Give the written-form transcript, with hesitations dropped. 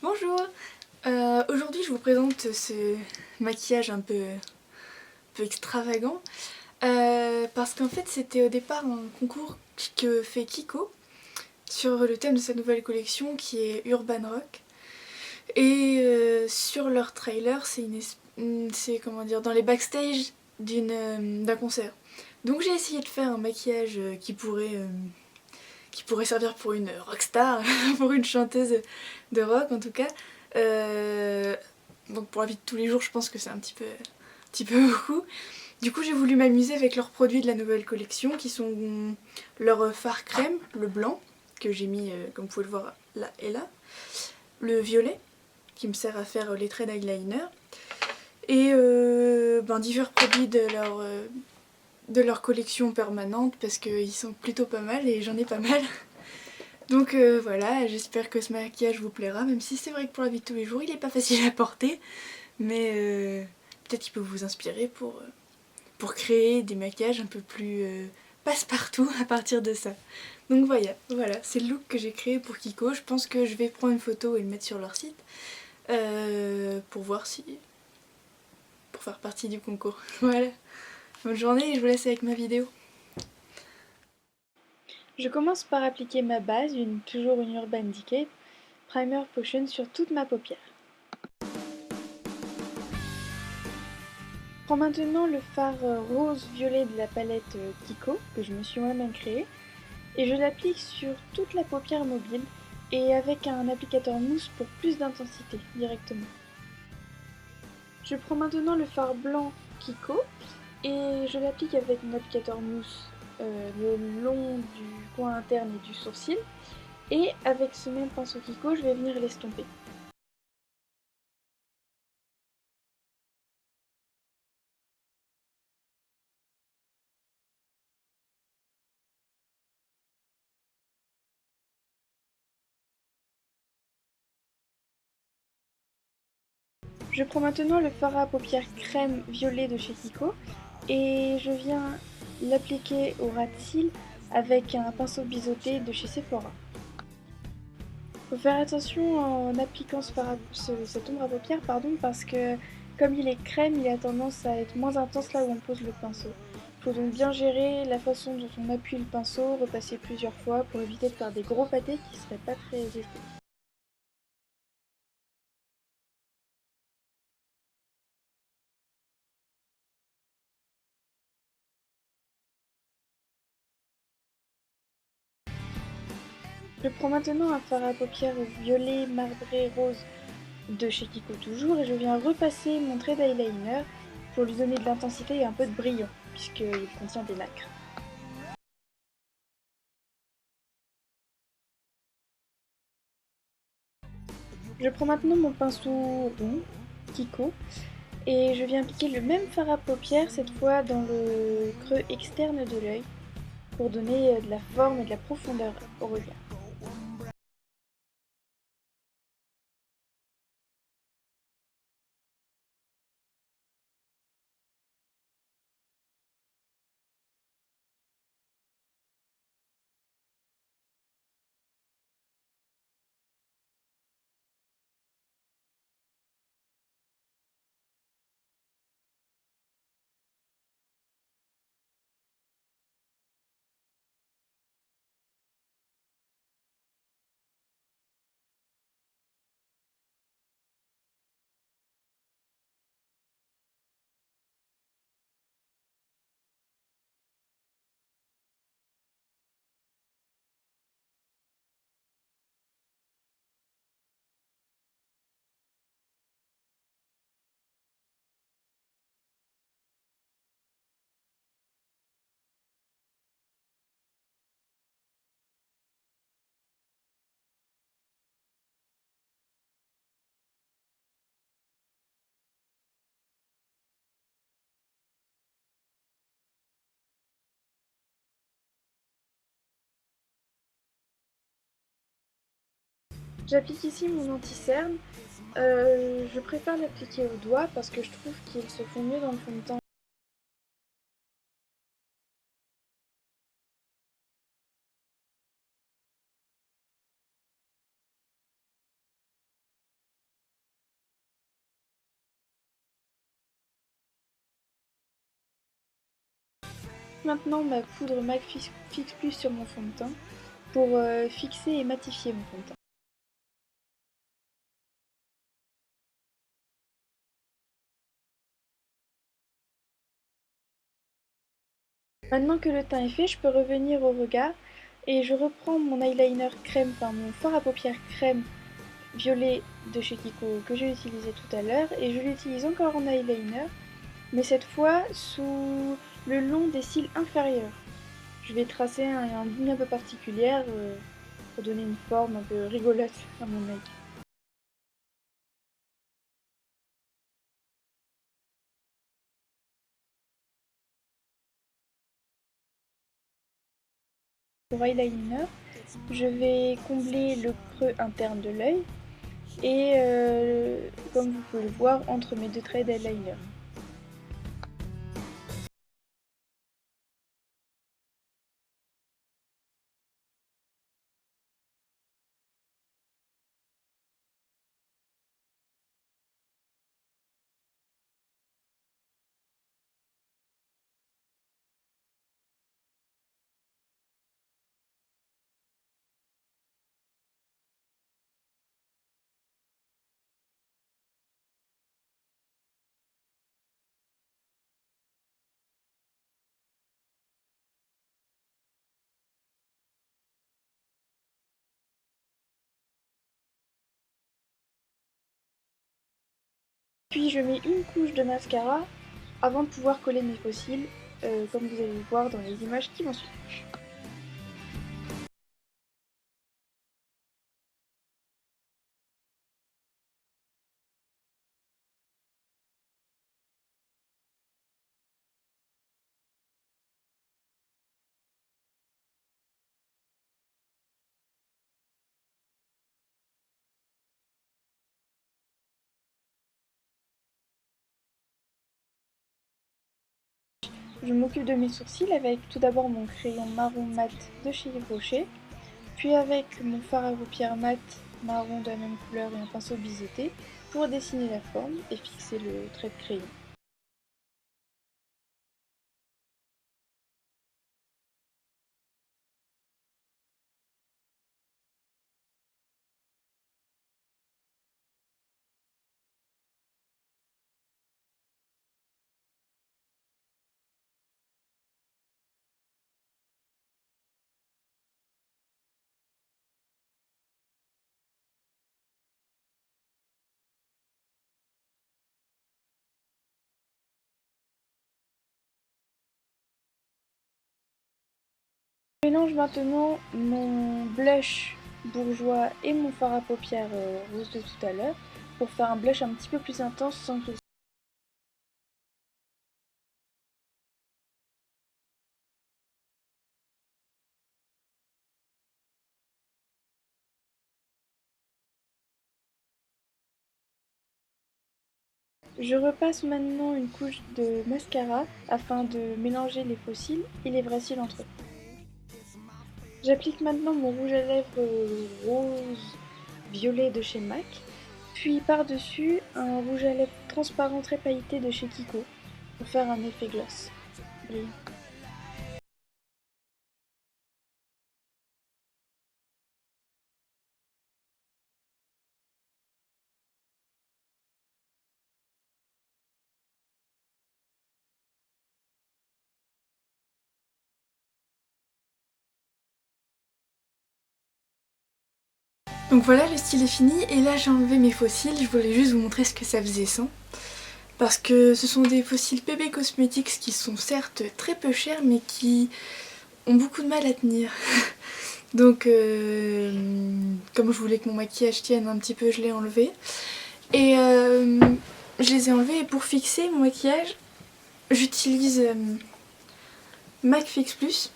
Bonjour. Aujourd'hui je vous présente ce maquillage un peu extravagant parce qu'en fait c'était au départ un concours que fait Kiko sur le thème de sa nouvelle collection qui est Urban Rock et sur leur trailer c'est comment dire dans les backstage d'un concert. Donc j'ai essayé de faire un maquillage qui pourrait servir pour une rockstar, pour une chanteuse de rock en tout cas. Donc pour la vie de tous les jours je pense que c'est un petit peu beaucoup. Du coup j'ai voulu m'amuser avec leurs produits de la nouvelle collection qui sont leur fard crème, le blanc, que j'ai mis comme vous pouvez le voir là et là, le violet qui me sert à faire les traits d'eyeliner et divers produits de leur collection permanente parce qu'ils sont plutôt pas mal et j'en ai pas mal. Donc voilà, j'espère que ce maquillage vous plaira, même si c'est vrai que pour la vie de tous les jours il est pas facile à porter, mais peut-être qu'il peut vous inspirer pour créer des maquillages un peu plus passe-partout à partir de ça. Donc voilà, c'est le look que j'ai créé pour Kiko. Je pense que je vais prendre une photo et le mettre sur leur site pour voir si... pour faire partie du concours. Voilà, bonne journée et je vous laisse avec ma vidéo. Je commence par appliquer ma base, toujours une Urban Decay Primer Potion sur toute ma paupière. Je prends maintenant le fard rose-violet de la palette Kiko, que je me suis moi-même créé, et je l'applique sur toute la paupière mobile et avec un applicateur mousse pour plus d'intensité directement. Je prends maintenant le fard blanc Kiko et je l'applique avec mon applicateur mousse le long du coin interne et du sourcil. Et avec ce même pinceau Kiko, je vais venir l'estomper. Je prends maintenant le fard à paupières crème violet de chez Kiko et je viens l'appliquer au ras de cils avec un pinceau biseauté de chez Sephora. Faut faire attention en appliquant cette ombre à paupières parce que comme il est crème, il a tendance à être moins intense là où on pose le pinceau. Il faut donc bien gérer la façon dont on appuie le pinceau, repasser plusieurs fois pour éviter de faire des gros pâtés qui seraient pas très esthétiques. Je prends maintenant un fard à paupières violet marbré rose de chez Kiko toujours et je viens repasser mon trait d'eyeliner pour lui donner de l'intensité et un peu de brillant puisqu'il contient des nacres. Je prends maintenant mon pinceau rond, Kiko, et je viens appliquer le même fard à paupières, cette fois dans le creux externe de l'œil, pour donner de la forme et de la profondeur au regard. J'applique ici mon anti-cerne. Je préfère l'appliquer au doigt parce que je trouve qu'il se fond mieux dans le fond de teint. maintenant ma poudre MAC Fix Plus sur mon fond de teint pour fixer et matifier mon fond de teint. Maintenant que le teint est fait, je peux revenir au regard et je reprends mon eyeliner crème, enfin mon fard à paupières crème violet de chez Kiko que j'ai utilisé tout à l'heure et je l'utilise encore en eyeliner, mais cette fois sous le long des cils inférieurs. Je vais tracer une ligne un peu particulière pour donner une forme un peu rigolote à mon œil. Pour eyeliner, je vais combler le creux interne de l'œil et comme vous pouvez le voir entre mes deux traits d'eyeliner. Puis je mets une couche de mascara avant de pouvoir coller mes faux cils, comme vous allez le voir dans les images qui vont suivre. Je m'occupe de mes sourcils avec tout d'abord mon crayon marron mat de chez Yves Rocher, puis avec mon fard à paupières mat marron de la même couleur et un pinceau biseauté pour dessiner la forme et fixer le trait de crayon. Je mélange maintenant mon blush bourgeois et mon fard à paupières rose de tout à l'heure pour faire un blush un petit peu plus intense sans que je repasse maintenant une couche de mascara afin de mélanger les faux cils et les vrais cils entre eux. J'applique maintenant mon rouge à lèvres rose violet de chez MAC, puis par-dessus un rouge à lèvres transparent très pailleté de chez Kiko pour faire un effet gloss brillant. Donc voilà, le style est fini et là j'ai enlevé mes faux cils, je voulais juste vous montrer ce que ça faisait sans. Parce que ce sont des faux cils PB Cosmetics qui sont certes très peu chers mais qui ont beaucoup de mal à tenir. Donc comme je voulais que mon maquillage tienne un petit peu, je l'ai enlevé. Et je les ai enlevés et pour fixer mon maquillage, j'utilise MAC Fix Plus.